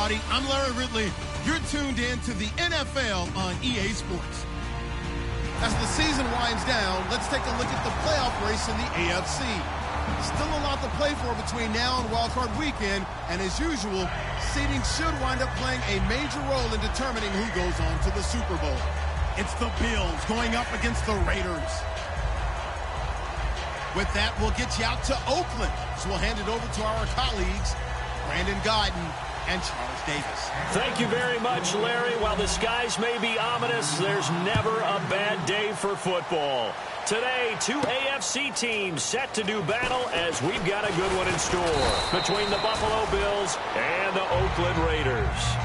everybody. I'm Larry Ridley. You're tuned in to the NFL on EA Sports. As the season winds down, let's take a look at the playoff race in the AFC. Still a lot to play for between now and wildcard weekend, and as usual, seeding should wind up playing a major role in determining who goes on to the Super Bowl. It's the Bills going up against the Raiders. With that, we'll get you out to Oakland. So we'll hand it over to our colleagues, Brandon Gaudin and Charles Davis. Thank you very much, Larry. While the skies may be ominous, there's never a bad day for football. Today, two AFC teams set to do battle as we've got a good one in store between the Buffalo Bills and the Oakland Raiders.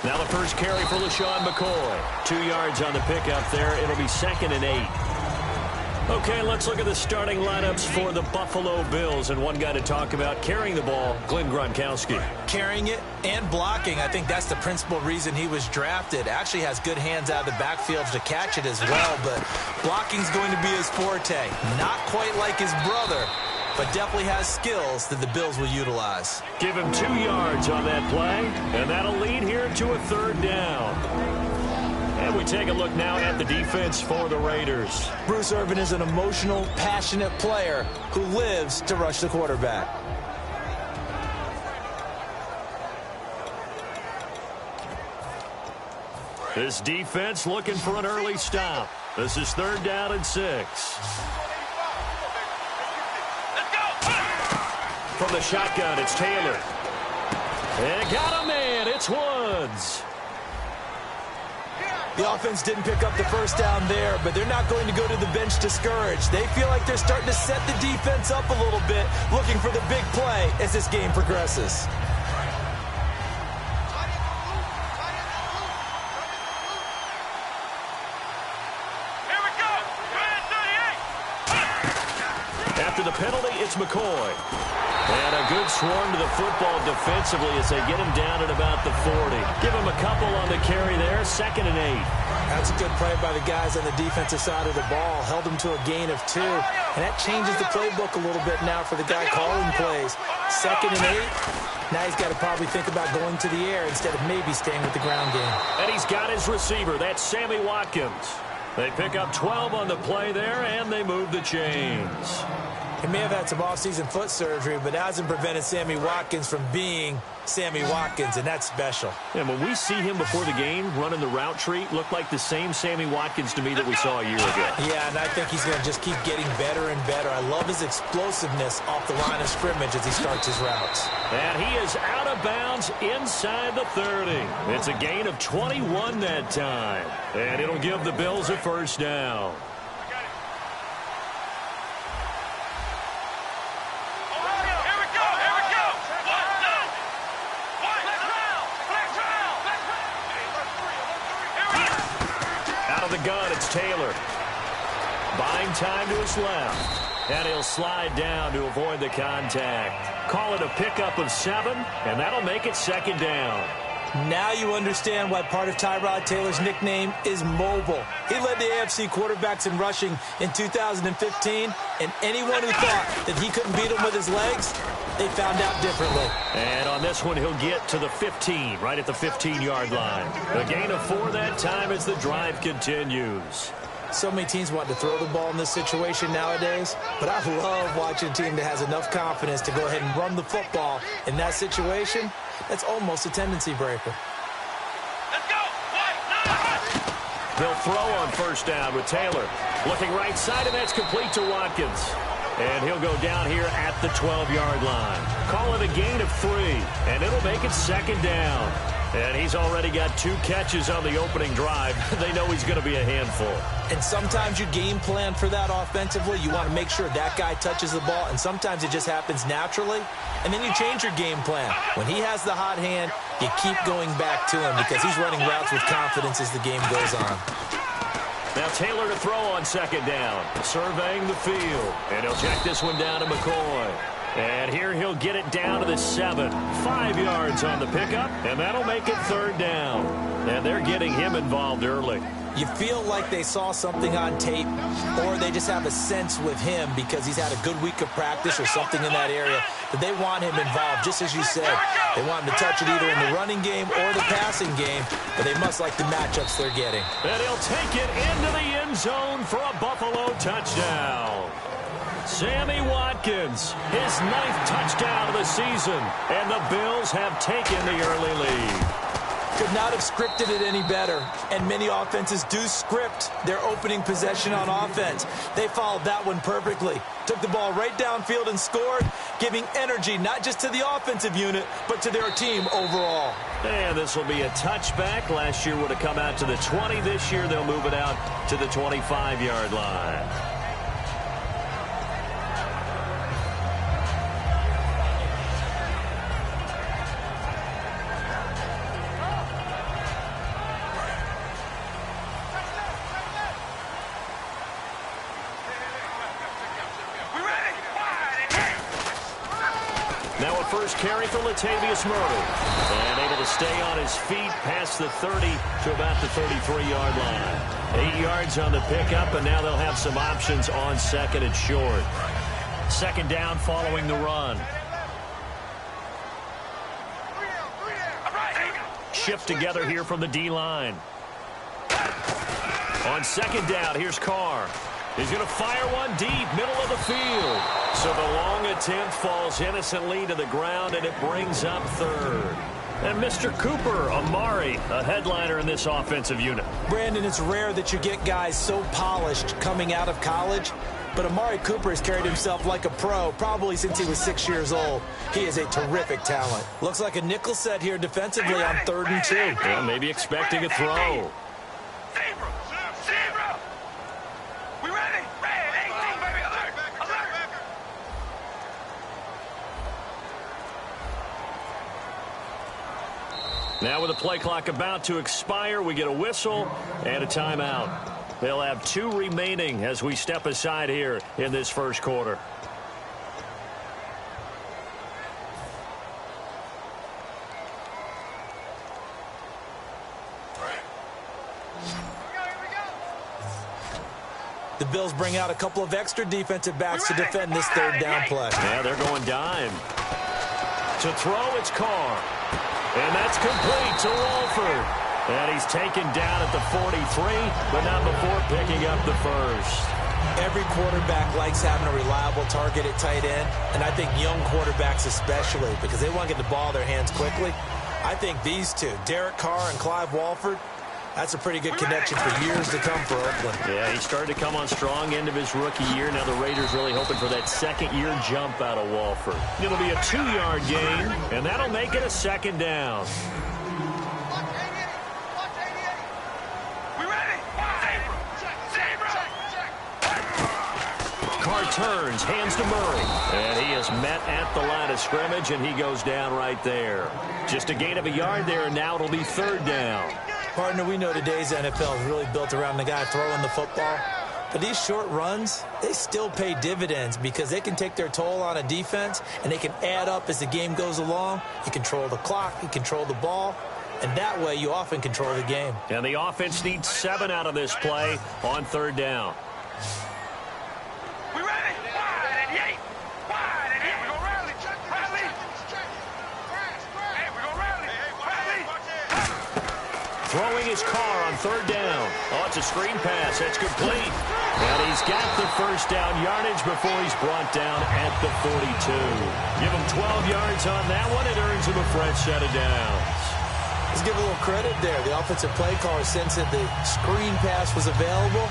Now the first carry for LaShawn McCoy. 2 yards on the pickup there. It'll be 2nd and 8. Okay, let's look at the starting lineups for the Buffalo Bills. And one guy to talk about carrying the ball, Glenn Gronkowski. Carrying it and blocking. I think that's the principal reason he was drafted. Actually has good hands out of the backfield to catch it as well. But blocking's going to be his forte. Not quite like his brother, but definitely has skills that the Bills will utilize. Give him 2 yards on that play, and that'll lead here to a 3rd down. And we take a look now at the defense for the Raiders. Bruce Irvin is an emotional, passionate player who lives to rush the quarterback. This defense looking for an early stop. This is 3rd down and 6. From the shotgun, it's Taylor. And got a man. It's Woods. The offense didn't pick up the first down there, but they're not going to go to the bench discouraged. They feel like they're starting to set the defense up a little bit, looking for the big play as this game progresses. After the penalty, it's McCoy. And a good swarm to the football defensively as they get him down at about the 40. Give him a couple on the carry there, 2nd and 8. That's a good play by the guys on the defensive side of the ball. Held him to a gain of 2. And that changes the playbook a little bit now for the guy calling plays. 2nd and 8. Now he's got to probably think about going to the air instead of maybe staying with the ground game. And he's got his receiver. That's Sammy Watkins. They pick up 12 on the play there, and they move the chains. He may have had some off-season foot surgery, but that hasn't prevented Sammy Watkins from being Sammy Watkins, and that's special. And when we see him before the game running the route tree, looked like the same Sammy Watkins to me that we saw a year ago. Yeah, and I think he's going to just keep getting better and better. I love his explosiveness off the line of scrimmage as he starts his routes. And he is out of bounds inside the 30. It's a gain of 21 that time. And it'll give the Bills a 1st down. The gun, it's Taylor. Buying time to his left. And he'll slide down to avoid the contact. Call it a pickup of 7, and that'll make it 2nd down. Now you understand why part of Tyrod Taylor's nickname is mobile. He led the AFC quarterbacks in rushing in 2015, and anyone who thought that he couldn't beat him with his legs, they found out differently. And on this one, he'll get to the 15, right at the 15-yard line. A gain of 4 that time as the drive continues. So many teams want to throw the ball in this situation nowadays, but I love watching a team that has enough confidence to go ahead and run the football in that situation. That's almost a tendency breaker. Let's go! They'll throw on 1st down with Taylor. Looking right side, and that's complete to Watkins. And he'll go down here at the 12-yard line. Call it a gain of 3, and it'll make it 2nd down. And he's already got 2 catches on the opening drive. They know he's going to be a handful. And sometimes you game plan for that offensively. You want to make sure that guy touches the ball, and sometimes it just happens naturally. And then you change your game plan. When he has the hot hand, you keep going back to him because he's running routes with confidence as the game goes on. Now Taylor to throw on second down. Surveying the field. And he'll check this one down to McCoy. And here he'll get it down to the 7. 5 yards on the pickup, and that'll make it third down. And they're getting him involved early. You feel like they saw something on tape, or they just have a sense with him because he's had a good week of practice or something in that area that they want him involved, just as you said. They want him to touch it either in the running game or the passing game, but they must like the matchups they're getting. And he'll take it into the end zone for a Buffalo touchdown. Sammy Watkins, his 9th touchdown of the season, and the Bills have taken the early lead. Could not have scripted it any better, and many offenses do script their opening possession on offense. They followed that one perfectly. Took the ball right downfield and scored, giving energy not just to the offensive unit, but to their team overall. And this will be a touchback. Last year would have come out to the 20. This year they'll move it out to the 25-yard line. First carry for Latavius Murray. And able to stay on his feet past the 30 to about the 33-yard line. 8 yards on the pickup, and now they'll have some options on second and short. Second down following the run. Shift together here from the D-line. On second down, here's Carr. He's going to fire one deep, middle of the field. So the long attempt falls innocently to the ground, and it brings up third. And Mr. Cooper Amari, a headliner in this offensive unit. Brandon, it's rare that you get guys so polished coming out of college, but Amari Cooper has carried himself like a pro probably since he was 6 years old. He is a terrific talent. Looks like a nickel set here defensively on 3rd and 2. Yeah, maybe expecting a throw. Now with the play clock about to expire, we get a whistle and a timeout. They'll have 2 remaining as we step aside here in this first quarter. The Bills bring out a couple of extra defensive backs to defend this third down play. Yeah, they're going dime. To throw, it's Carr. And that's complete to Wolford. And he's taken down at the 43, but not before picking up the first. Every quarterback likes having a reliable target at tight end, and I think young quarterbacks especially, because they want to get the ball in their hands quickly. I think these two, Derek Carr and Clive Walford, that's a pretty good connection for years to come for Oakland. Yeah, he started to come on strong end of his rookie year. Now the Raiders really hoping for that second-year jump out of Walford. It'll be a 2-yard gain, and that'll make it a second down. Carr turns, hands to Murray. And he is met at the line of scrimmage, and he goes down right there. Just a gain of a yard there, and now it'll be third down. Partner, we know today's NFL is really built around the guy throwing the football. But these short runs, they still pay dividends because they can take their toll on a defense, and they can add up as the game goes along. You control the clock, you control the ball, and that way you often control the game. And the offense needs 7 out of this play on third down. We ready? Wide and eight. Wide and eight. We go rally. Rally. Hey, we go rally. Rally. Throwing his Carr on third down. Oh, it's a screen pass. That's complete. And he's got the first down yardage before he's brought down at the 42. Give him 12 yards on that one. It earns him a fresh set of downs. Let's give a little credit there. The offensive play caller sensed that the screen pass was available.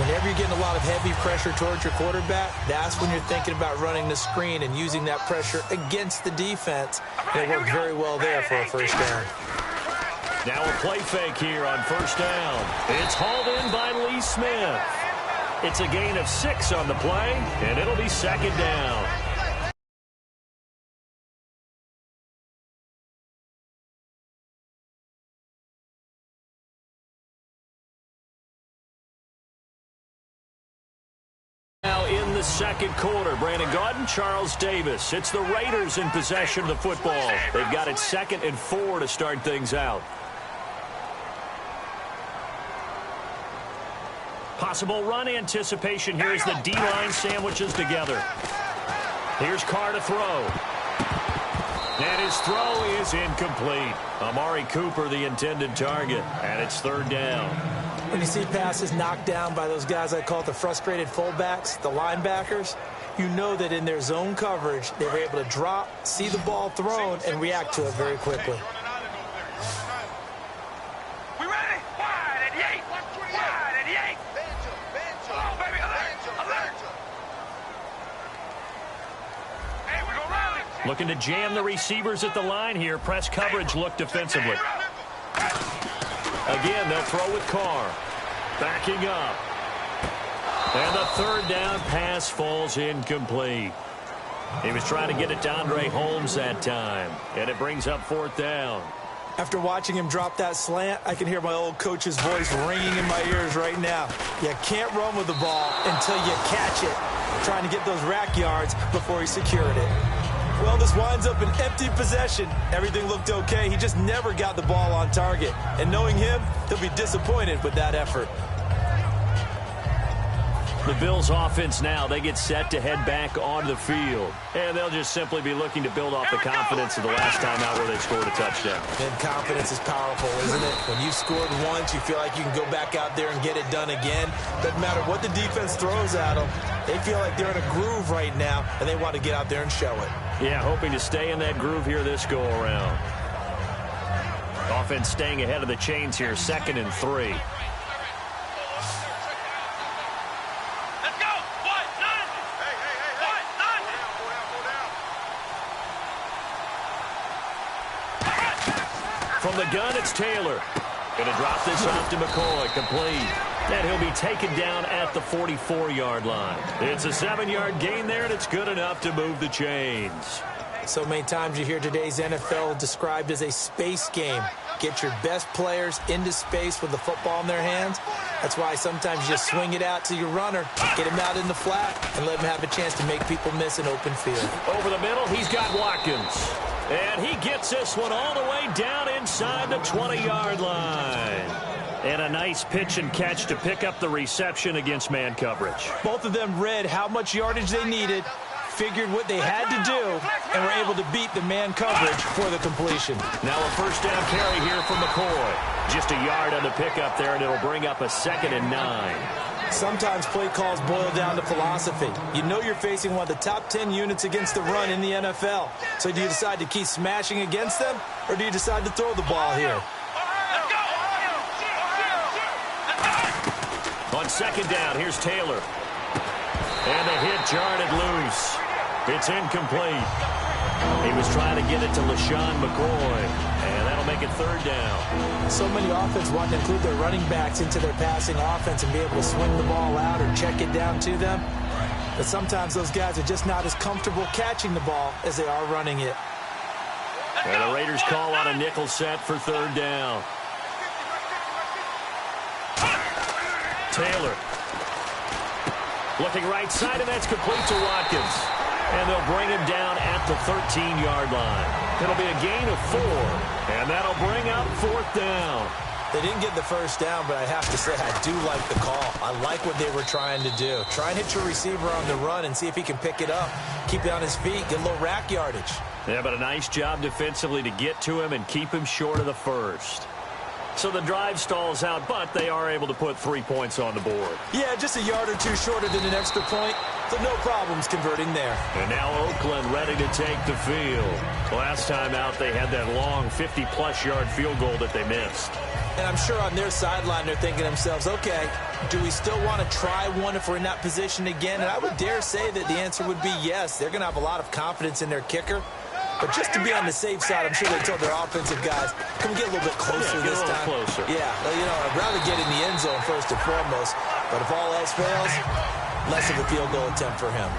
Whenever you're getting a lot of heavy pressure towards your quarterback, that's when you're thinking about running the screen and using that pressure against the defense. And it worked very well there for a first down. Now a play fake here on first down. It's hauled in by Lee Smith. It's a gain of 6 on the play, and it'll be second down. Now in the second quarter, Brandon Gaudin, Charles Davis. It's the Raiders in possession of the football. They've got it 2nd and 4 to start things out. Possible run anticipation here as the D-line sandwiches together. Here's Carr to throw. And his throw is incomplete. Amari Cooper, the intended target, and it's 3rd down. When you see passes knocked down by those guys I call the frustrated fullbacks, the linebackers, you know that in their zone coverage, they were able to drop, see the ball thrown, and react to it very quickly. We ready? Wide and yank. Wide and yank. Come on, baby. Alert. Hey, we gonna rally. Looking to jam the receivers at the line here. Press coverage look defensively. Again, they'll throw with Carr. Backing up. And the 3rd down pass falls incomplete. He was trying to get it to Andre Holmes that time. And it brings up 4th down. After watching him drop that slant, I can hear my old coach's voice ringing in my ears right now. You can't run with the ball until you catch it. Trying to get those rack yards before he secured it. Well, this winds up an empty possession. Everything looked okay. He just never got the ball on target. And knowing him, he'll be disappointed with that effort. The Bills offense now, they get set to head back onto the field. And they'll just simply be looking to build off the confidence of the last time out where they scored a touchdown. And confidence is powerful, isn't it? When you've scored once, you feel like you can go back out there and get it done again. Doesn't matter what the defense throws at them. They feel like they're in a groove right now, and they want to get out there and show it. Yeah, hoping to stay in that groove here this go-around. Offense staying ahead of the chains here, 2nd and 3. From the gun, it's Taylor. Going to drop this off to McCoy, complete. And he'll be taken down at the 44-yard line. It's a 7-yard gain there, and it's good enough to move the chains. So many times you hear today's NFL described as a space game. Get your best players into space with the football in their hands. That's why sometimes you just swing it out to your runner, get him out in the flat, and let him have a chance to make people miss an open field. Over the middle, he's got Watkins. And he gets this one all the way down inside the 20-yard line. And a nice pitch and catch to pick up the reception against man coverage. Both of them read how much yardage they needed, figured what they had to do, and were able to beat the man coverage for the completion. Now a 1st down carry here from McCoy. Just a yard on the pickup there, and it'll bring up a 2nd and 9. Sometimes play calls boil down to philosophy. You know you're facing one of the top 10 units against the run in the NFL. So do you decide to keep smashing against them, or do you decide to throw the ball here? On 2nd down, here's Taylor. And the hit jarred it loose. It's incomplete. He was trying to get it to LaShawn McCoy, and that'll make it 3rd down. So many offenses want to include their running backs into their passing offense and be able to swing the ball out or check it down to them. But sometimes those guys are just not as comfortable catching the ball as they are running it. And the Raiders call on a nickel set for 3rd down. Taylor. Looking right side, and that's complete to Watkins. And they'll bring him down at the 13-yard line. It'll be a gain of 4, and that'll bring up 4th down. They didn't get the 1st down, but I have to say I do like the call. I like what they were trying to do. Try and hit your receiver on the run and see if he can pick it up. Keep it on his feet, get a little rack yardage. Yeah, but a nice job defensively to get to him and keep him short of the 1st. So the drive stalls out, but they are able to put 3 points on the board. Yeah, just a yard or two shorter than an extra point, so no problems converting there. And now Oakland ready to take the field. Last time out, they had that long 50-plus yard field goal that they missed. And I'm sure on their sideline they're thinking to themselves, okay, do we still want to try one if we're in that position again? And I would dare say that the answer would be yes. They're going to have a lot of confidence in their kicker. But just to be on the safe side, I'm sure they told their offensive guys, can we get a little bit closer this time? Closer. Yeah, you know, I'd rather get in the end zone first and foremost. But if all else fails, less of a field goal attempt for him.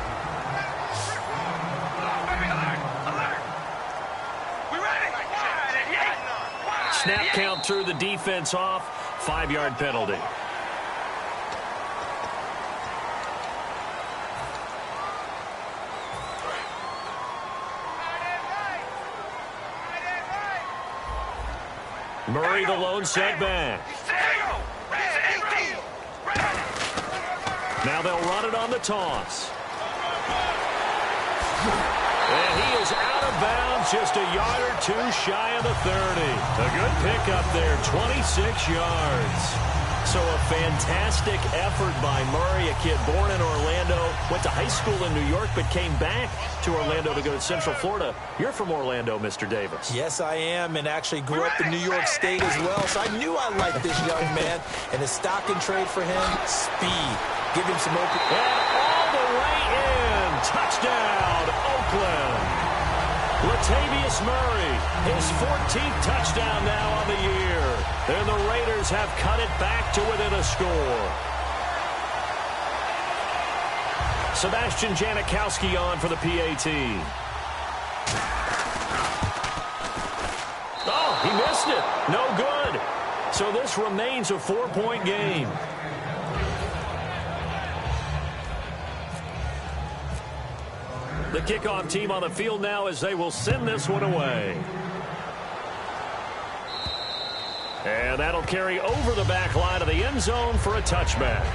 Snap count threw the defense off. 5-yard penalty. Murray, the lone setback. Now they'll run it on the toss. And he is out of bounds, just a yard or two shy of the 30. A good pickup there, 26 yards. So a fantastic effort by Murray, a kid born in Orlando, went to high school in New York, but came back to Orlando to go to Central Florida. You're from Orlando, Mr. Davis. Yes, I am, and actually grew up in New York State as well, so I knew I liked this young man. And a stock and trade for him, speed. Give him some open. And all the way in. Touchdown, Oakland. Latavius Murray, his 14th touchdown now on the year. And the Raiders have cut it back to within a score. Sebastian Janikowski on for the PAT. Oh, he missed it. No good. So this remains a 4-point game. The kickoff team on the field now as they will send this one away. And that'll carry over the back line of the end zone for a touchback.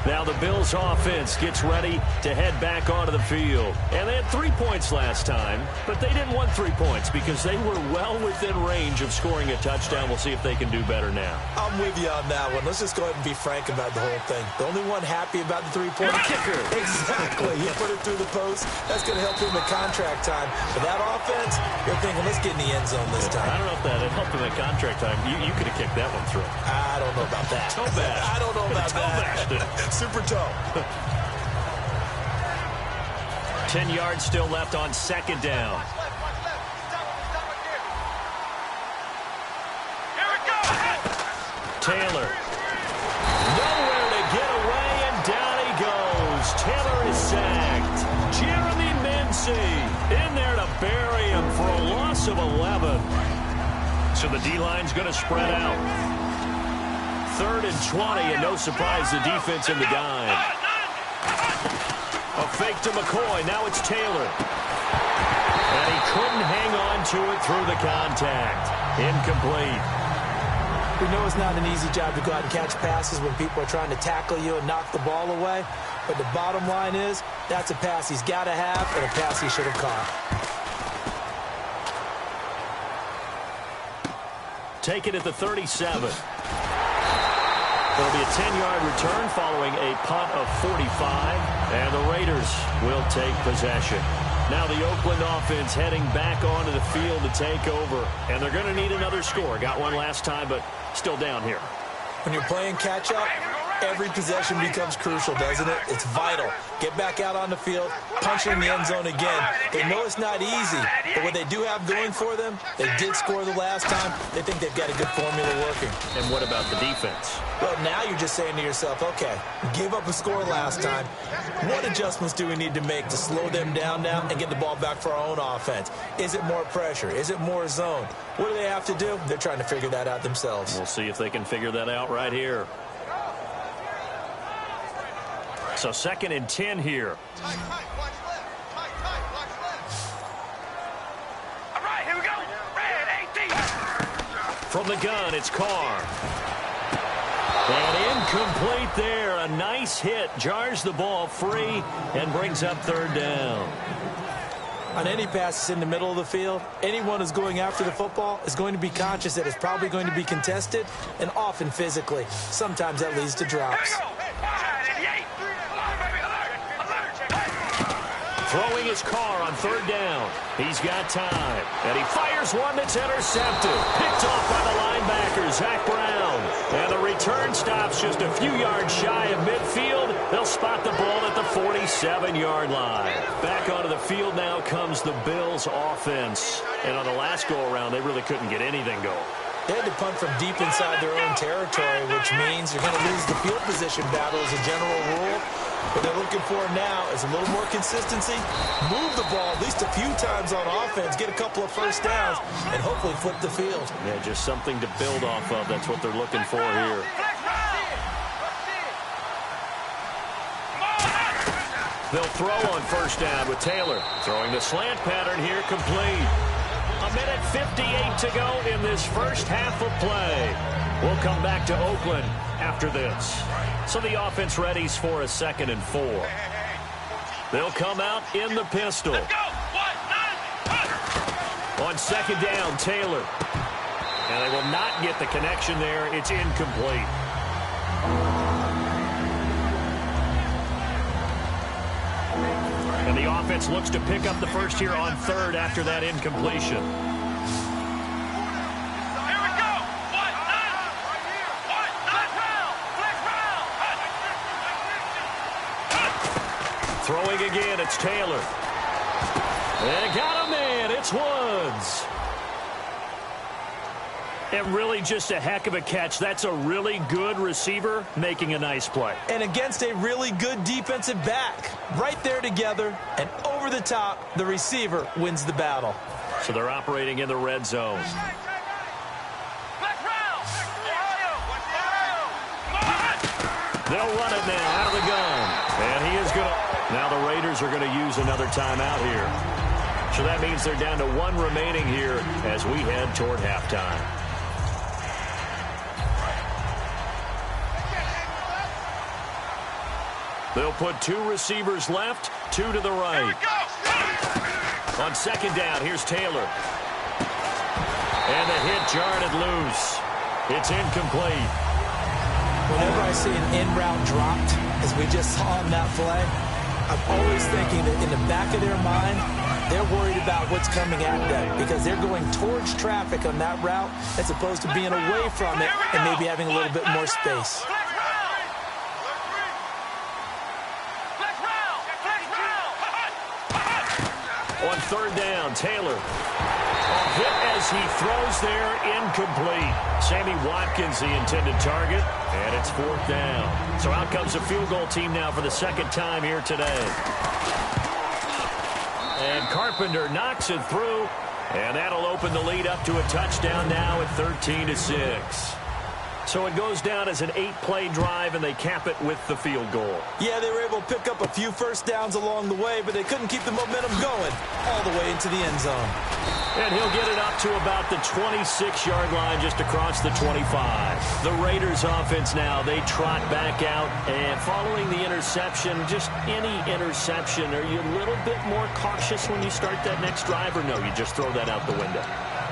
Now the Bills offense gets ready to head back onto the field. And they had 3 points last time, but they didn't want 3 points because they were well within range of scoring a touchdown. We'll see if they can do better now. I'm with you on that one. Let's just go ahead and be frank about the whole thing. The only one happy about the 3-point kicker. Exactly. He put it through the post. That's going to help him at contract time. But that offense, you're thinking, let's get in the end zone this time. I don't know if that helped him at contract time. You could have kicked that one through. I don't know about that. Toe bash. I don't know about that. Super toe. 10 yards still left on second down. Taylor. Nowhere to get away, and down he goes. Taylor is sacked. Jeremy Mincey in there to bury him for a loss of 11. So the D-line's going to spread out. 3rd and 20, and no surprise, the defense in the dime. A fake to McCoy. Now it's Taylor. And he couldn't hang on to it through the contact. Incomplete. We know it's not an easy job to go out and catch passes when people are trying to tackle you and knock the ball away. But the bottom line is, that's a pass he's got to have and a pass he should have caught. Take it at the 37. It'll be a 10-yard return following a punt of 45, and the Raiders will take possession. Now the Oakland offense heading back onto the field to take over, and they're going to need another score. Got one last time, but still down here. When you're playing catch-up, every possession becomes crucial, doesn't it? It's vital. Get back out on the field, punch in the end zone again. They know it's not easy, but what they do have going for them, they did score the last time. They think they've got a good formula working. And what about the defense? Well, now you're just saying to yourself, okay, gave up a score last time. What adjustments do we need to make to slow them down now and get the ball back for our own offense? Is it more pressure? Is it more zone? What do they have to do? They're trying to figure that out themselves. We'll see if they can figure that out right here. So 2nd and 10 here. All right, here we go. Red 18. From the gun, it's Carr. And incomplete there. A nice hit. Jars the ball free and brings up 3rd down. On any passes in the middle of the field, anyone who's going after the football is going to be conscious that it's probably going to be contested and often physically. Sometimes that leads to drops. Throwing his Carr on 3rd down. He's got time. And he fires one that's intercepted. Picked off by the linebacker, Zach Brown. And the return stops just a few yards shy of midfield. They'll spot the ball at the 47-yard line. Back onto the field now comes the Bills offense. And on the last go-around, they really couldn't get anything going. They had to punt from deep inside their own territory, which means you're going to lose the field position battle as a general rule. What they're looking for now is a little more consistency, move the ball at least a few times on offense, get a couple of first downs, and hopefully flip the field. Yeah, just something to build off of. That's what they're looking for here. They'll throw on first down with Taylor. Throwing the slant pattern here, complete. A minute 58 to go in this first half of play. We'll come back to Oakland after this. So the offense readies for a 2nd and 4. They'll come out in the pistol. On 2nd down, Taylor. And they will not get the connection there. It's incomplete. And the offense looks to pick up the first here on 3rd after that incompletion. Here we go. Throwing again, it's Taylor. And got a man, it's Woods. And really just a heck of a catch. That's a really good receiver making a nice play. And against a really good defensive back. Right there together, and over the top, the receiver wins the battle. So they're operating in the red zone. They'll run it now out of the gun. And he is going to... Now the Raiders are going to use another timeout here. So that means they're down to 1 remaining here as we head toward halftime. They'll put 2 receivers left, 2 to the right. On 2nd down, here's Taylor. And the hit jarred it loose. It's incomplete. Whenever I see an in-route dropped, as we just saw on that play, I'm always thinking that in the back of their mind, they're worried about what's coming at them because they're going towards traffic on that route as opposed to being away from it and maybe having a little bit more space. On 3rd down, Taylor. A hit as he throws there, incomplete. Sammy Watkins, the intended target, and it's 4th down. So out comes the field goal team now for the 2nd time here today. And Carpenter knocks it through, and that'll open the lead up to a touchdown now at 13-6. So it goes down as an 8-play drive, and they cap it with the field goal. Yeah, they were able to pick up a few first downs along the way, but they couldn't keep the momentum going all the way into the end zone. And he'll get it up to about the 26-yard line just across the 25. The Raiders offense now, they trot back out. And following the interception, just any interception, are you a little bit more cautious when you start that next drive, or no, you just throw that out the window?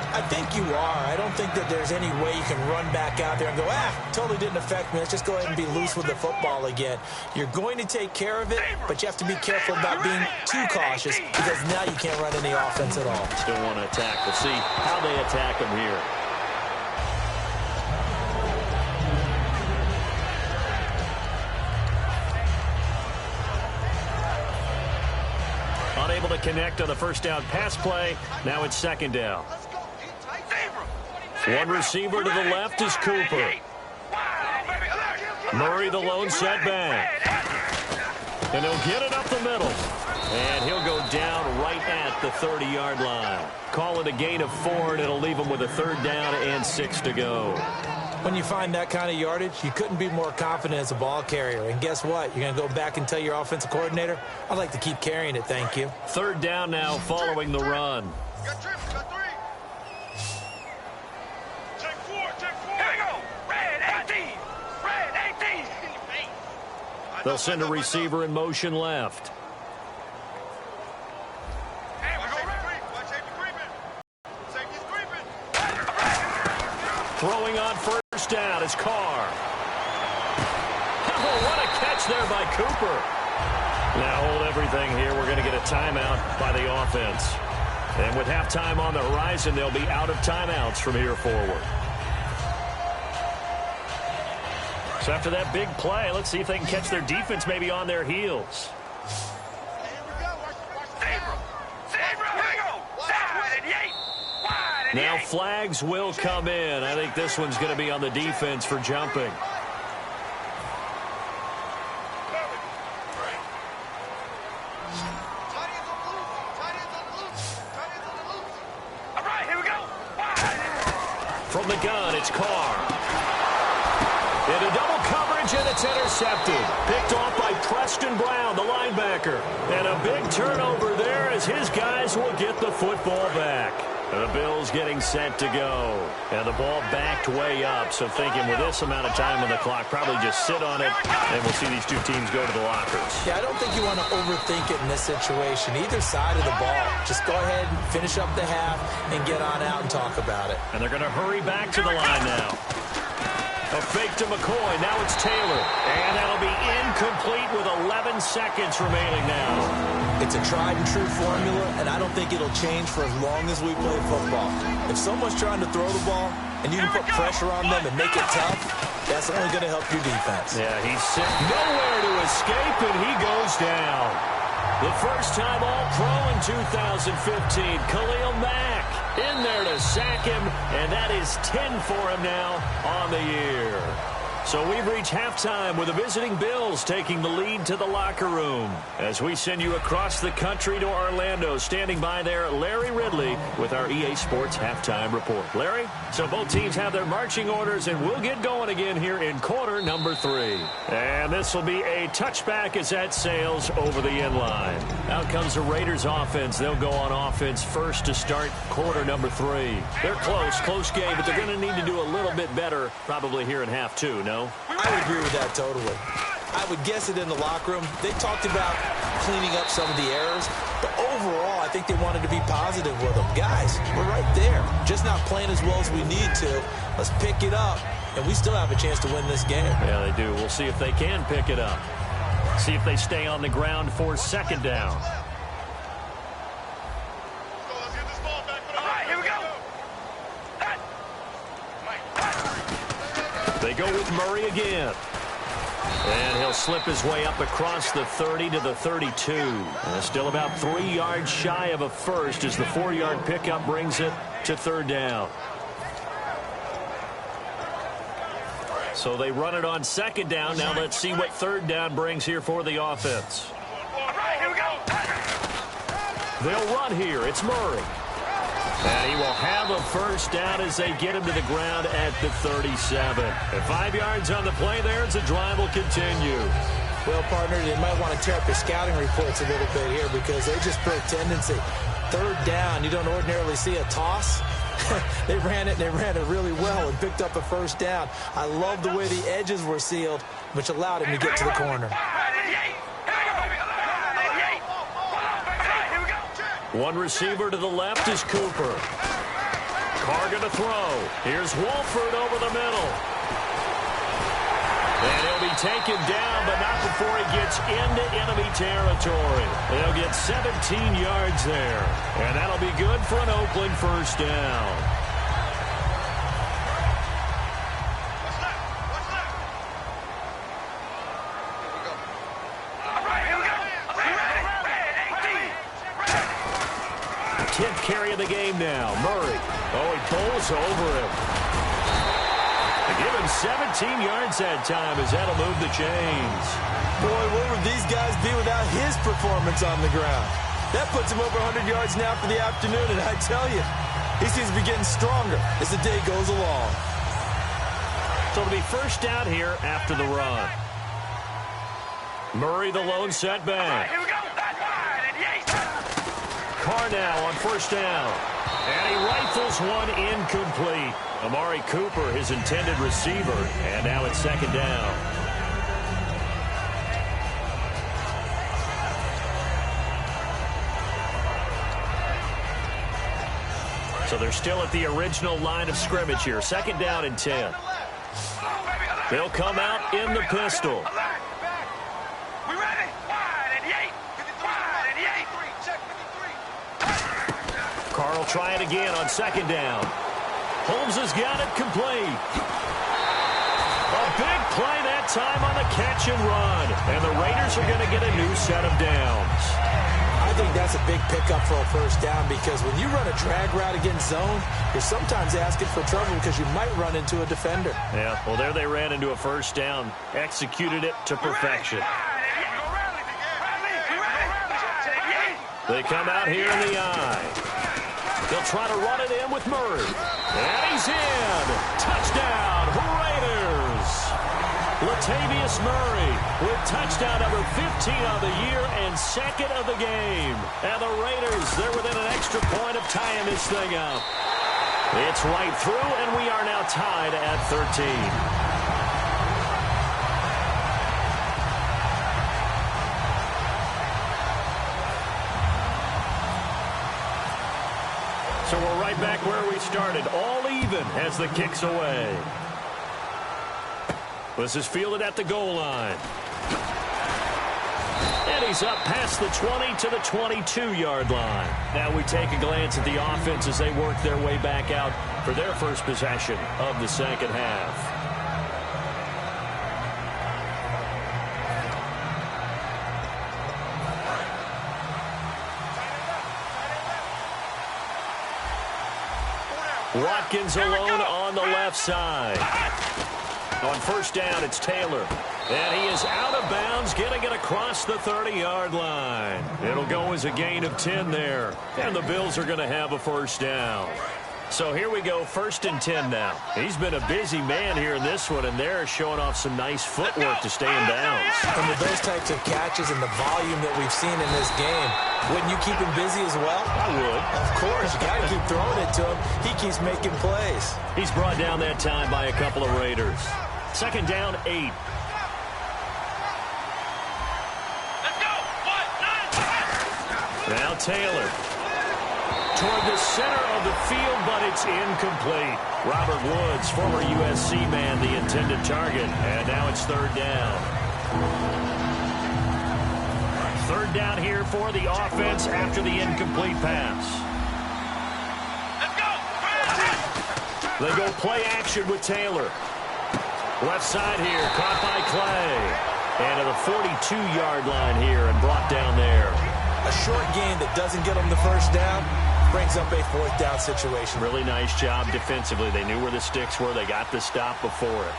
I think you are. I don't think that there's any way you can run back out there and go, totally didn't affect me. Let's just go ahead and be loose with the football again. You're going to take care of it, but you have to be careful about being too cautious because now you can't run any offense at all. Still want to attack. We'll see how they attack them here. Unable to connect on the first down pass play. Now it's 2nd down. One receiver to the left is Cooper. Murray the lone setback. And he'll get it up the middle. And he'll go down right at the 30-yard line. Call it a gain of 4, and it'll leave him with a 3rd down and 6 to go. When you find that kind of yardage, you couldn't be more confident as a ball carrier. And guess what? You're going to go back and tell your offensive coordinator, I'd like to keep carrying it, thank you. 3rd down now following the run. Got trips, got 3. Check 4. Here we go. Red 18. Red 18. They'll send a receiver in motion left. Throwing on first down is Carr. Oh, what a catch there by Cooper. Now hold everything here. We're going to get a timeout by the offense. And with halftime on the horizon, they'll be out of timeouts from here forward. So after that big play, let's see if they can catch their defense maybe on their heels. Now flags will come in. I think this one's going to be on the defense for jumping. From the gun, it's Carr. Into double coverage, and it's intercepted. Picked off by Preston Brown, the linebacker. And a big turnover there as his guys will get the football back. The Bills getting set to go. And the ball backed way up. So thinking with this amount of time on the clock, probably just sit on it, and we'll see these two teams go to the lockers. Yeah, I don't think you want to overthink it in this situation. Either side of the ball. Just go ahead and finish up the half and get on out and talk about it. And they're going to hurry back to the line now. A fake to McCoy. Now it's Taylor. And that'll be incomplete with 11 seconds remaining now. It's a tried-and-true formula, and I don't think it'll change for as long as we play football. If someone's trying to throw the ball and you can put pressure on them and make it tough, that's only going to help your defense. Yeah, he's sitting nowhere to escape, and he goes down. The first-time All-Pro in 2015, Khalil Mack in there to sack him, and that is 10 for him now on the year. So we've reached halftime with the visiting Bills taking the lead to the locker room. As we send you across the country to Orlando, standing by there, Larry Ridley with our EA Sports Halftime Report. Larry, so both teams have their marching orders, and we'll get going again here in quarter number 3. And this will be a touchback as that sails over the end line. Out comes the Raiders offense. They'll go on offense first to start quarter number 3. They're close game, but they're going to need to do a little bit better probably here in half 2, no? I would agree with that totally. I would guess it in the locker room. They talked about cleaning up some of the errors, but overall, I think they wanted to be positive with them. Guys, we're right there. Just not playing as well as we need to. Let's pick it up, and we still have a chance to win this game. Yeah, they do. We'll see if they can pick it up. See if they stay on the ground for second down. They go with Murray again. And he'll slip his way up across the 30 to the 32. And still about 3 yards shy of a first as the 4-yard pickup brings it to third down. So they run it on second down. Now let's see what third down brings here for the offense. They'll run here. It's Murray. And he will have a first down as they get him to the ground at the 37. And 5 yards on the play there as the drive will continue. Well, partner, you might want to tear up your scouting reports a little bit here because they just broke tendency. Third down, you don't ordinarily see a toss. They ran it really well and picked up a first down. I love the way the edges were sealed, which allowed him to get to the corner. One receiver to the left is Cooper. Carr going to throw. Here's Wolford over the middle. And he'll be taken down, but not before he gets into enemy territory. They'll get 17 yards there. And that'll be good for an Oakland first down. Carry of the game now. Murray. Oh, he bowls over him. They give him 17 yards that time as that'll move the chains. Boy, where would these guys be without his performance on the ground? That puts him over 100 yards now for the afternoon, and I tell you, he seems to be getting stronger as the day goes along. So it'll be first down here after the run. Murray the lone setback. Here we go. That's wide. And Carr now on first down. And he rifles one incomplete. Amari Cooper, his intended receiver. And now it's second down. So they're still at the original line of scrimmage here. Second down and 10. They'll come out in the pistol. We ready? Wide and eight. Wide and eight. Carr will try it again on second down. Holmes has got it complete. A big play there. time on the catch and run. And the Raiders are going to get a new set of downs. I think that's a big pickup for a first down because when you run a drag route against zone, you're sometimes asking for trouble because you might run into a defender. Yeah, well, there they ran into a first down. Executed it to perfection. They come out here in the eye. They'll try to run it in with Murray. And he's in. Touchdown, Raiders. Latavius Murray with touchdown number 15 of the year and second of the game. And the Raiders, they're within an extra point of tying this thing up. It's right through, and we are now tied at 13. So we're right back where we started, all even as the kick's away. This is fielded at the goal line. And he's up past the 20 to the 22-yard line. Now we take a glance at the offense as they work their way back out for their first possession of the second half. Watkins alone on the left side. On first down, it's Taylor. And he is out of bounds, getting it across the 30-yard line. It'll go as a gain of 10 there. And the Bills are going to have a first down. So here we go, 1st and 10 now. He's been a busy man here in this one, and they're showing off some nice footwork to stay in bounds. And with those types of catches and the volume that we've seen in this game, wouldn't you keep him busy as well? I would. Of course. You got to keep throwing it to him. He keeps making plays. He's brought down that time by a couple of Raiders. 2nd down, 8. Let's go. 1, 9. Now Taylor. Toward the center of the field, but it's incomplete. Robert Woods, former USC man, the intended target. And now it's 3rd down. 3rd down here for the offense after the incomplete pass. Let's go. They go play action with Taylor. Left side here, caught by Clay. And to the 42-yard line here and brought down there. A short gain that doesn't get them the first down brings up a 4th down situation. Really nice job defensively. They knew where the sticks were. They got the stop before it.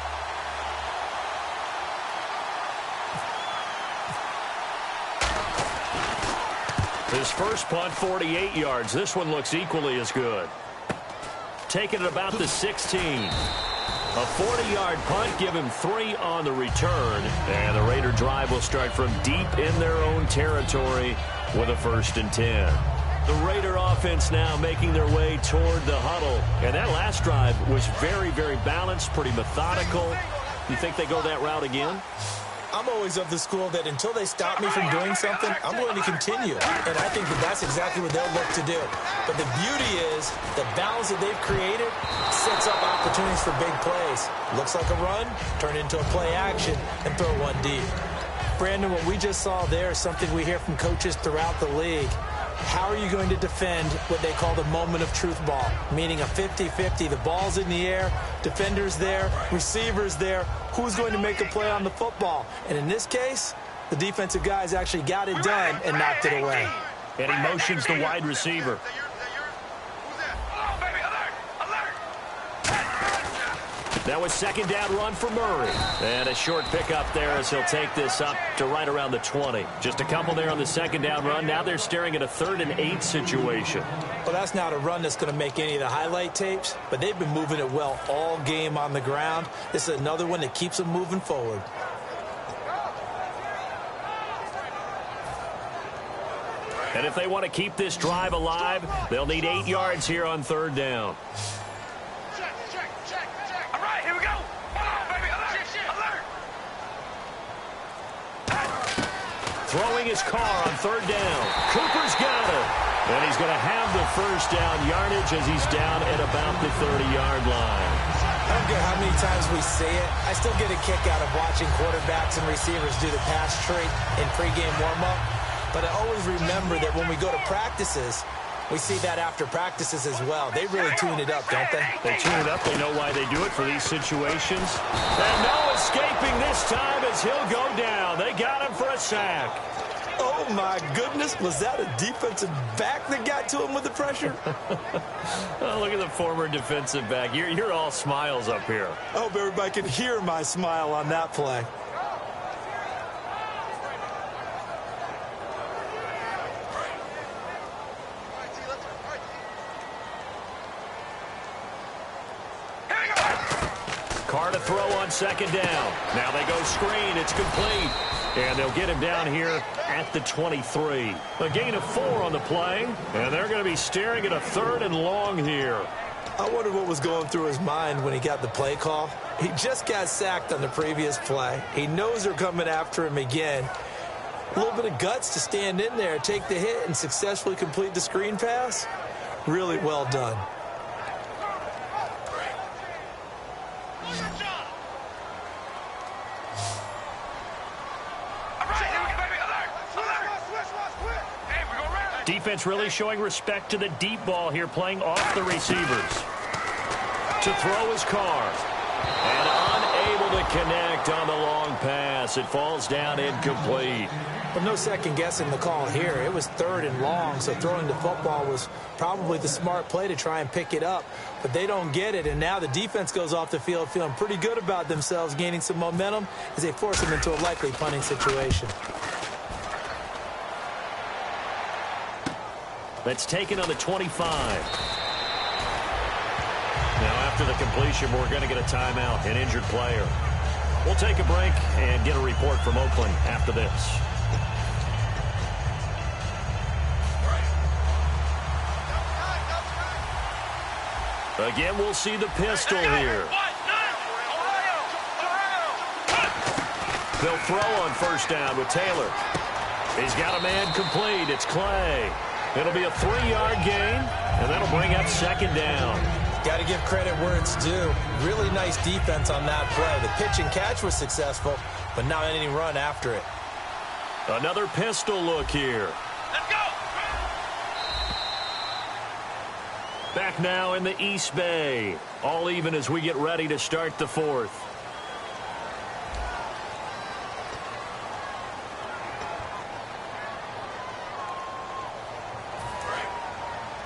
His first punt, 48 yards. This one looks equally as good. Taking it about the 16. A 40-yard punt, give him 3 on the return. And the Raider drive will start from deep in their own territory with a 1st and 10. The Raider offense now making their way toward the huddle. And that last drive was very, very balanced, pretty methodical. You think they go that route again? I'm always of the school that until they stop me from doing something, I'm going to continue. And I think that that's exactly what they'll look to do. But the beauty is the balance that they've created sets up opportunities for big plays. Looks like a run, turn into a play action, and throw one deep. Brandon, what we just saw there is something we hear from coaches throughout the league. How are you going to defend what they call the moment of truth ball, meaning a 50-50? The ball's in the air, defenders there, receivers there. Who's going to make a play on the football? And in this case, the defensive guys actually got it done and knocked it away. And he motions the wide receiver. Now a 2nd down run for Murray. And a short pickup there as he'll take this up to right around the 20. Just a couple there on the 2nd down run. Now they're staring at a 3rd and 8 situation. Well, that's not a run that's going to make any of the highlight tapes, but they've been moving it well all game on the ground. This is another one that keeps them moving forward. And if they want to keep this drive alive, they'll need 8 yards here on 3rd down. Throwing his car on 3rd down. Cooper's got it. And he's going to have the first down yardage as he's down at about the 30-yard line. I don't care how many times we say it. I still get a kick out of watching quarterbacks and receivers do the pass trait in pregame warm-up. But I always remember that when we go to practices, we see that after practices as well. They really tune it up, don't they? They tune it up. They know why they do it for these situations. And no escaping this time as he'll go down. They got him for a sack. Oh, my goodness. Was that a defensive back that got to him with the pressure? Oh, look at the former defensive back. You're all smiles up here. I hope everybody can hear my smile on that play. Carr to throw on second down. Now they go screen. It's complete. And they'll get him down here at the 23. A gain of 4 on the play. And they're going to be staring at a 3rd and long here. I wonder what was going through his mind when he got the play call. He just got sacked on the previous play. He knows they're coming after him again. A little bit of guts to stand in there, take the hit, and successfully complete the screen pass. Really well done. Defense really showing respect to the deep ball here, playing off the receivers. To throw his Carr. And unable to connect on the long pass. It falls down incomplete. But no second guessing the call here. It was 3rd and long, so throwing the football was probably the smart play to try and pick it up. But they don't get it, and now the defense goes off the field feeling pretty good about themselves, gaining some momentum as they force them into a likely punting situation. That's taken on the 25. Now, after the completion, we're going to get a timeout, an injured player. We'll take a break and get a report from Oakland after this. Again, we'll see the pistol here. They'll throw on first down with Taylor. He's got a man complete. It's Clay. It'll be a 3-yard gain, and that'll bring up second down. Got to give credit where it's due. Really nice defense on that play. The pitch and catch was successful, but not any run after it. Another pistol look here. Let's go. Back now in the East Bay. All even as we get ready to start the 4th.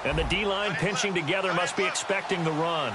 And the D-line pinching together must be expecting the run.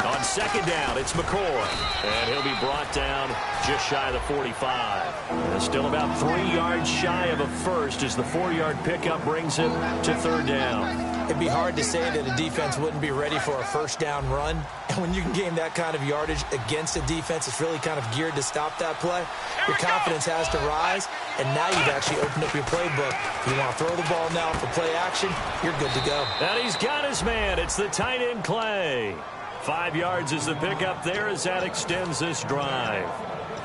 On second down, it's McCoy. And he'll be brought down just shy of the 45. And still about 3 yards shy of a first as the 4-yard pickup brings him to 3rd down. It'd be hard to say that a defense wouldn't be ready for a first down run. And when you can gain that kind of yardage against a defense, it's really kind of geared to stop that play. Your confidence has to rise, and now you've actually opened up your playbook. If you want to throw the ball now for play action, you're good to go. And he's got his man. It's the tight end, Clay. 5 yards is the pickup there as that extends this drive.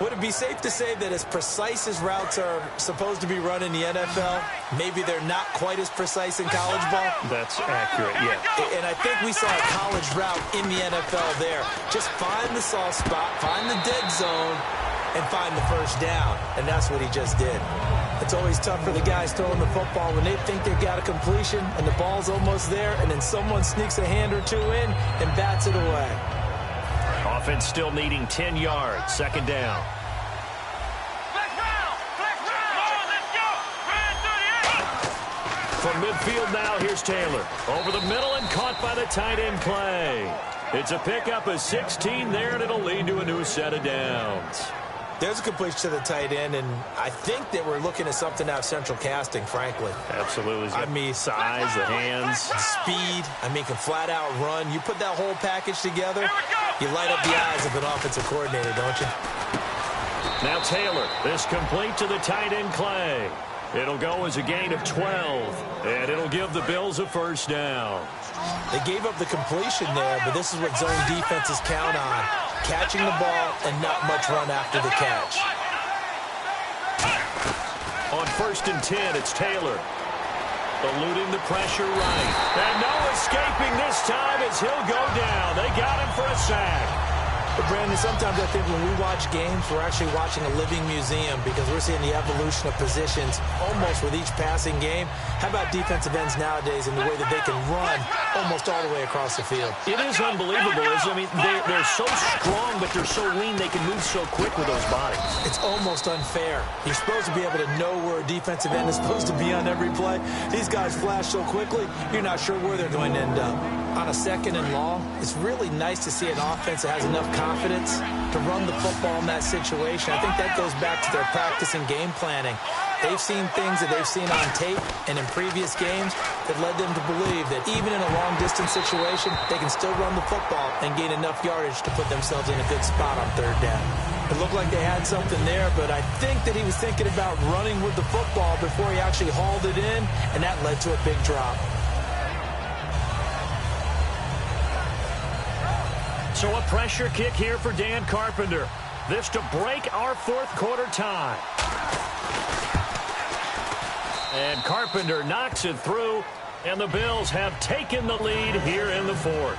Would it be safe to say that as precise as routes are supposed to be run in the NFL, maybe they're not quite as precise in college ball? That's accurate, yeah. And I think we saw a college route in the NFL there. Just find the soft spot, find the dead zone, and find the first down. And that's what he just did. It's always tough for the guys throwing the football when they think they've got a completion and the ball's almost there, and then someone sneaks a hand or two in and bats it away. Offense still needing 10 yards. Second down. From midfield now, here's Taylor. Over the middle and caught by the tight end, Clay. It's a pickup of 16 there, and it'll lead to a new set of downs. There's a completion to the tight end, and I think that we're looking at something out of central casting, frankly. Absolutely. I mean, size, the hands. Speed. I mean, can flat out run. You put that whole package together, you light up the eyes of an offensive coordinator, don't you? Now Taylor, this complete to the tight end, Clay. It'll go as a gain of 12, and it'll give the Bills a first down. They gave up the completion there, but this is what zone defenses count on. Catching the ball and not much run after the catch. On 1st and 10, it's Taylor. Eluding the pressure right. And no escaping this time as he'll go down. They got him for a sack. But, Brandon, sometimes I think when we watch games, we're actually watching a living museum because we're seeing the evolution of positions almost with each passing game. How about defensive ends nowadays and the way that they can run almost all the way across the field? It is unbelievable, isn't it? I mean, they're so strong, but they're so lean, they can move so quick with those bodies. It's almost unfair. You're supposed to be able to know where a defensive end is supposed to be on every play. These guys flash so quickly, you're not sure where they're going to end up. On a 2nd and long, it's really nice to see an offense that has enough confidence to run the football in that situation. I think that goes back to their practice and game planning. They've seen things that they've seen on tape and in previous games that led them to believe that even in a long-distance situation, they can still run the football and gain enough yardage to put themselves in a good spot on 3rd down. It looked like they had something there, but I think that he was thinking about running with the football before he actually hauled it in, and that led to a big drop. So a pressure kick here for Dan Carpenter. This to break our 4th quarter tie. And Carpenter knocks it through, and the Bills have taken the lead here in the 4th.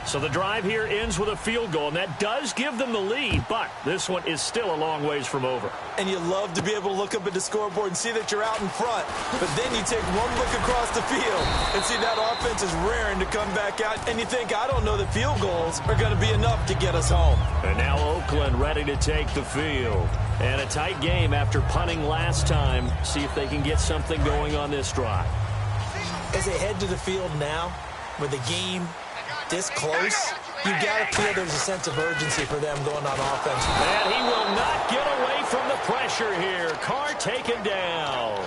So the drive here ends with a field goal, and that does give them the lead, but this one is still a long ways from over. And you love to be able to look up at the scoreboard and see that you're out in front, but then you take one look across the field and see that offense is raring to come back out, and you think, I don't know that field goals are going to be enough to get us home. And now Oakland ready to take the field. And a tight game after punting last time. See if they can get something going on this drive. As they head to the field now, with the game this close, you got to feel there's a sense of urgency for them going on offense. And he will not get away from the pressure here. Carr taken down.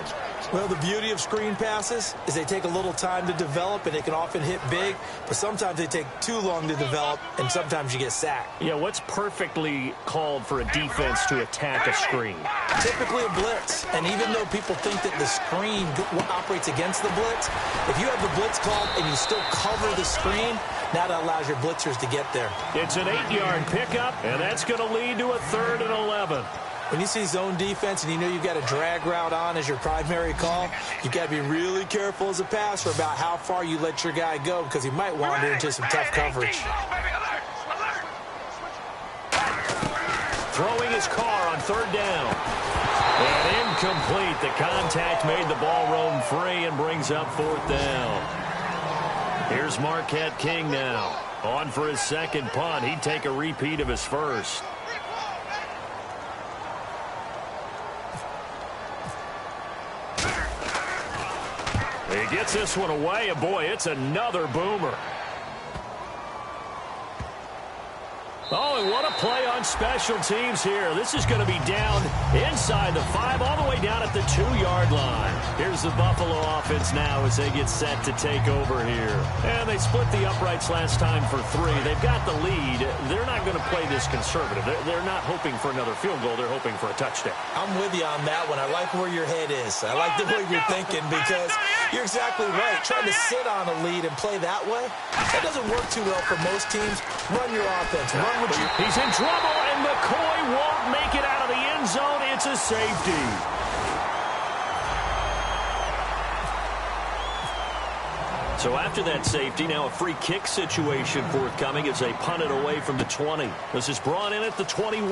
Well, the beauty of screen passes is they take a little time to develop, and they can often hit big, but sometimes they take too long to develop, and sometimes you get sacked. Yeah, what's perfectly called for a defense to attack a screen? Typically a blitz, and even though people think that the screen operates against the blitz, if you have the blitz called and you still cover the screen, now that allows your blitzers to get there. It's an 8-yard pickup, and that's going to lead to a 3rd and 11. When you see zone defense and you know you've got a drag route on as your primary call, you've got to be really careful as a passer about how far you let your guy go because he might wander into some tough coverage. Throwing his car on 3rd down. And incomplete. The contact made the ball roam free and brings up 4th down. Here's Marquette King now. On for his 2nd punt. He'd take a repeat of his 1st. He gets this one away, and boy, it's another boomer. Oh, and what a play on special teams here. This is going to be down inside the 5, all the way down at the 2-yard line. Here's the Buffalo offense now as they get set to take over here. And they split the uprights last time for 3. They've got the lead. They're not going to play this conservative. They're not hoping for another field goal. They're hoping for a touchdown. I'm with you on that one. I like where your head is. I like the way you're thinking because you're exactly right. Trying to sit on a lead and play that way, that doesn't work too well for most teams. Run your offense. Run with you. He's in trouble, and McCoy won't make it out of the end zone. It's a safety. So after that safety, now a free kick situation forthcoming as they punt it away from the 20. This is brought in at the 21.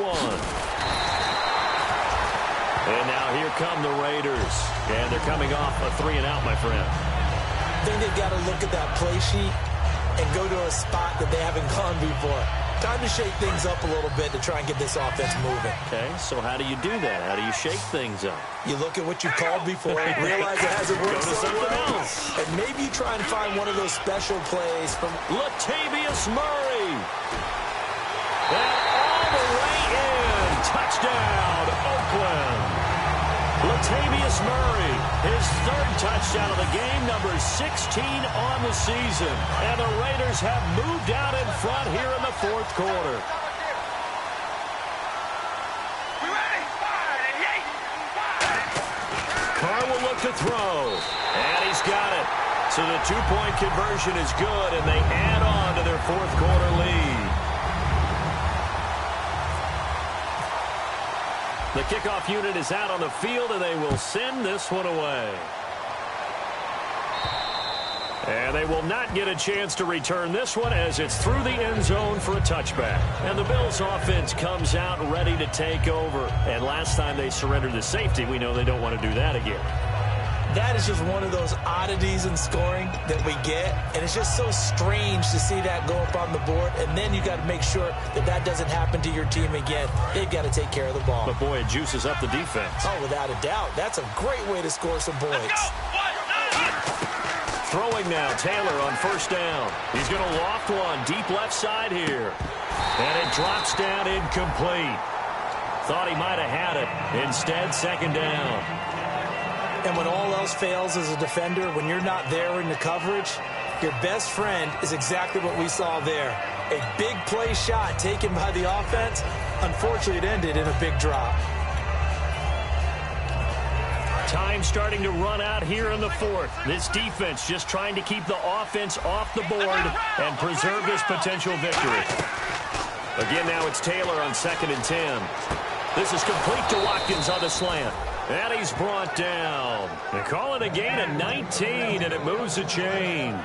And now here come the Raiders. And they're coming off a 3-and-out, my friend. I think they've got to look at that play sheet and go to a spot that they haven't gone before. Time to shake things up a little bit to try and get this offense moving. Okay, so how do you do that? How do you shake things up? You look at what you called before, realize it hasn't worked so well, else. and maybe you try and find one of those special plays from Latavius Murray. And all the way in. Touchdown, Oakland. Latavius Murray, his 3rd touchdown of the game, number 16 on the season. And the Raiders have moved out in front here in the 4th quarter. We ready? 5, Carr will look to throw. And he's got it. So the 2-point conversion is good, and they add on to their 4th quarter lead. The kickoff unit is out on the field, and they will send this one away. And they will not get a chance to return this one as it's through the end zone for a touchback. And the Bills offense comes out ready to take over. And last time they surrendered the safety, we know they don't want to do that again. That is just one of those oddities in scoring that we get, and it's just so strange to see that go up on the board, and then you got to make sure that that doesn't happen to your team again. They've got to take care of the ball. But, boy, it juices up the defense. Oh, without a doubt. That's a great way to score some points. Throwing now, Taylor on first down. He's going to loft one deep left side here. And it drops down incomplete. Thought he might have had it. Instead, second down. And when all else fails as a defender, when you're not there in the coverage, your best friend is exactly what we saw there. A big play shot taken by the offense. Unfortunately, it ended in a big drop. Time starting to run out here in the fourth. This defense just trying to keep the offense off the board and preserve this potential victory. Again, now it's Taylor on 2nd and 10. This is complete to Watkins on the slant. And he's brought down. They call it a gain of 19, and it moves the chains.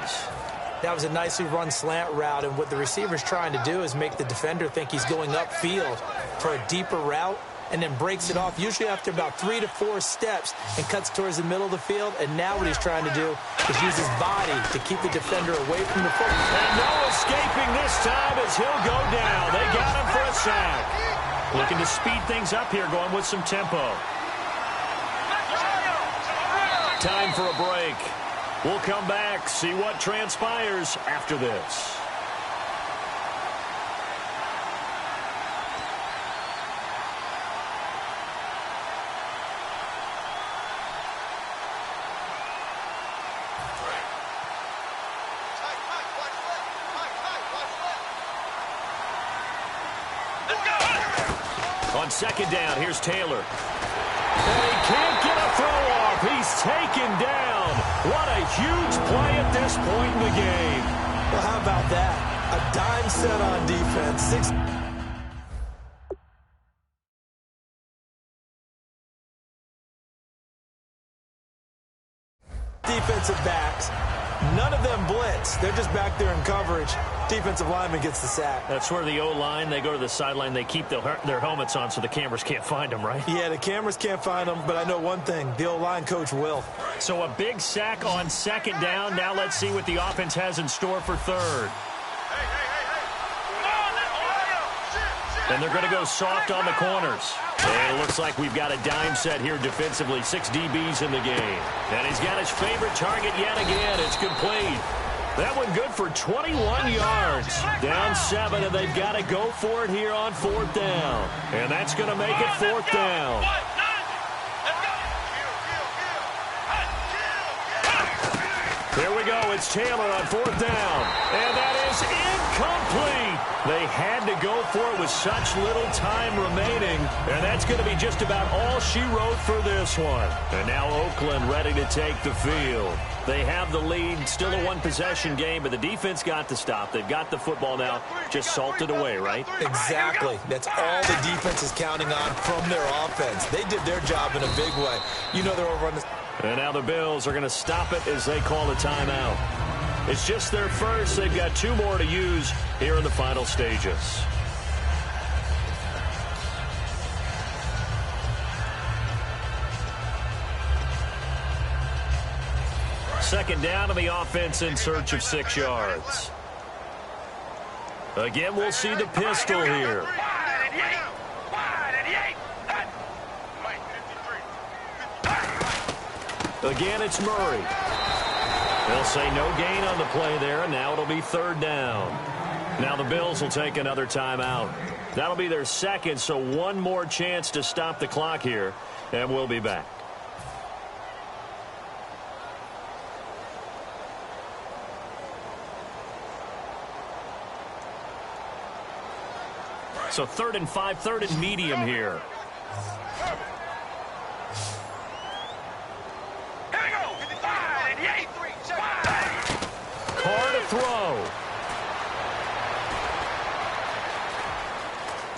That was a nicely run slant route, and what the receiver's trying to do is make the defender think he's going upfield for a deeper route, and then breaks it off, usually after about 3 to 4 steps, and cuts towards the middle of the field. And now what he's trying to do is use his body to keep the defender away from the football. And no escaping this time as he'll go down. They got him for a sack. Looking to speed things up here, going with some tempo. Time for a break. We'll come back, see what transpires after this. On second down, here's Taylor. And he can't get a throw off. He's taken down. What a huge play at this point in the game. Well, how about that? A dime set on defense. Defensive backs. None of them blitz. They're just back there in coverage. Defensive lineman gets the sack. That's where the O-line, they go to the sideline, they keep their helmets on so the cameras can't find them, right? Yeah, the cameras can't find them, but I know one thing. The O-line coach will. So a big sack on second down. Now let's see what the offense has in store for third. And they're going to go soft on the corners. And it looks like we've got a dime set here defensively. 6 DBs in the game. And he's got his favorite target yet again. It's complete. That one good for 21 yards. Down 7, and they've got to go for it here on 4th down. And that's going to make it 4th down. Here we go. It's Taylor on 4th down. And that is incomplete. They had to go for it with such little time remaining. And that's going to be just about all she wrote for this one. And now Oakland ready to take the field. They have the lead. Still a one-possession game, but the defense got to stop. They've got the football now. Just salted away, right? Exactly. That's all the defense is counting on from their offense. They did their job in a big way. You know they're over on the... And now the Bills are going to stop it as they call a timeout. It's just their first. They've got 2 more to use here in the final stages. Second down to the offense in search of 6 yards. Again, we'll see the pistol here. Again, it's Murray. They'll say no gain on the play there, and now it'll be 3rd down. Now the Bills will take another timeout. That'll be their second, so one more chance to stop the clock here, and we'll be back. So 3rd and 5, 3rd and medium here. Carr to throw.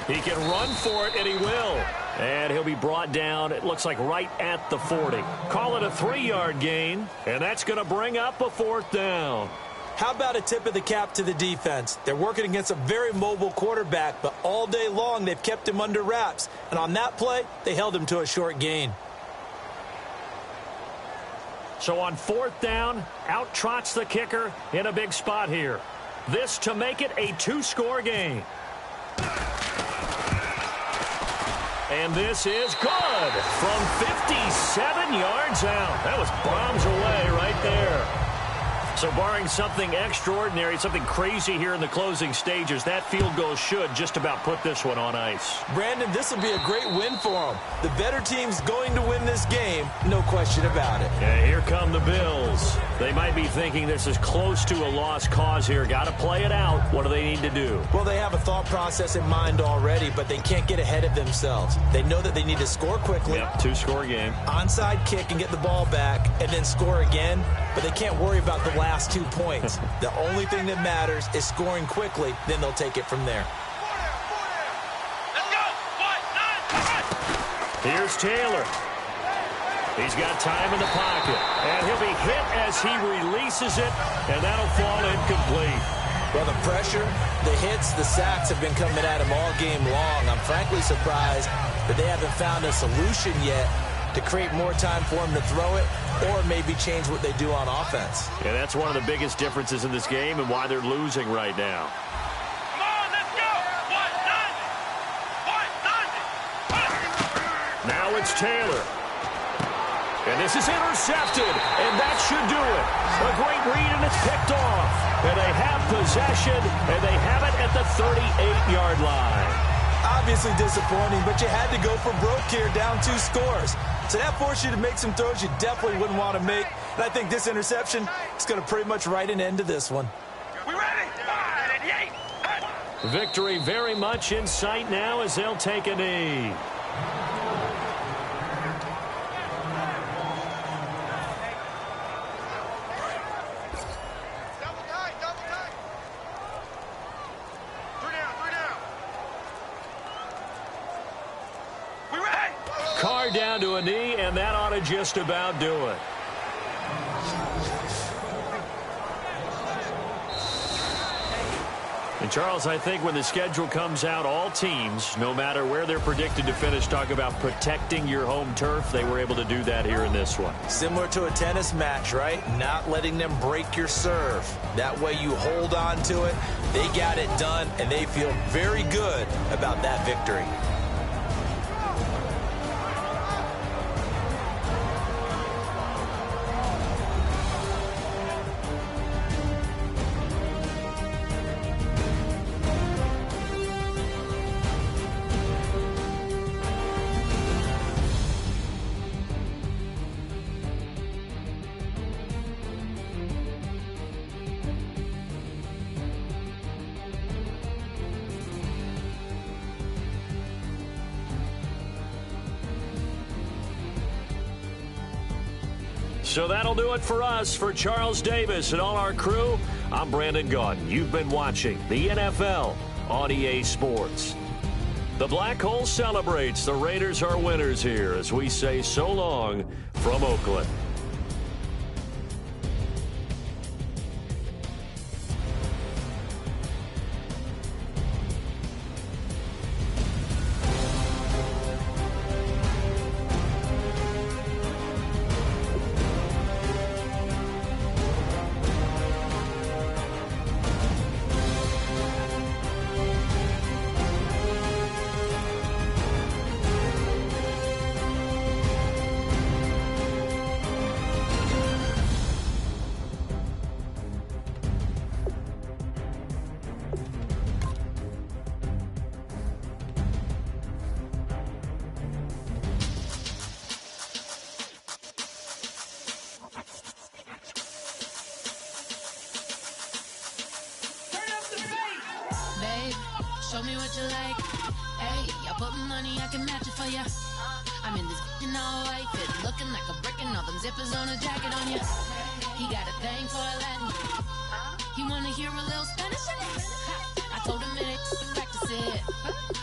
He can run for it, and he will. And he'll be brought down, it looks like right at the 40. Call it a 3-yard gain, and that's going to bring up a 4th down. How about a tip of the cap to the defense? They're working against a very mobile quarterback, but all day long they've kept him under wraps. And on that play, they held him to a short gain. So on 4th down, out trots the kicker in a big spot here. This to make it a 2-score game. And this is good from 57 yards out. That was bombs away right there. So barring something extraordinary, something crazy here in the closing stages, that field goal should just about put this one on ice. Brandon, this will be a great win for them. The better team's going to win this game, no question about it. And here come the Bills. They might be thinking this is close to a lost cause here. Got to play it out. What do they need to do? Well, they have a thought process in mind already, but they can't get ahead of themselves. They know that they need to score quickly. Yep, 2-score game. Onside kick and get the ball back, and then score again. But they can't worry about the last 2 points. The only thing that matters is scoring quickly. Then they'll take it from there. Let's go. 1, 9, 1. Here's Taylor. He's got time in the pocket. And he'll be hit as he releases it, and that'll fall incomplete. Well, the pressure, the hits, the sacks have been coming at him all game long. I'm frankly surprised that they haven't found a solution yet to create more time for him to throw it or maybe change what they do on offense. And that's one of the biggest differences in this game and why they're losing right now. Come on, let's go. 1, 9, 1, 9. Now it's Taylor. And this is intercepted, and that should do it. A great read, and it's picked off. And they have possession, and they have it at the 38-yard line. Obviously disappointing, but you had to go for broke here, down 2 scores. So that forced you to make some throws you definitely wouldn't want to make. And I think this interception is going to pretty much write an end to this one. We ready? 5, 8. Victory very much in sight now as they'll take a knee. Double tight. 3 down. We ready? Carr down to a knee, and that ought to just about do it. And Charles, I think when the schedule comes out, all teams, no matter where they're predicted to finish, talk about protecting your home turf. They were able to do that here in this one. Similar to a tennis match, right? Not letting them break your serve. That way you hold on to it. They got it done, and they feel very good about that victory. So that'll do it for us. For Charles Davis and all our crew, I'm Brandon Gaudin. You've been watching the NFL on EA Sports. The Black Hole celebrates. The Raiders are winners here as we say so long from Oakland. Show me what you like. Hey, I put money, I can match it for ya. I'm in this all white fit, looking like a brick and all them zippers on a jacket on ya. He got a thing for a Latin. He wanna hear a little Spanish. I told him it ain't practice it.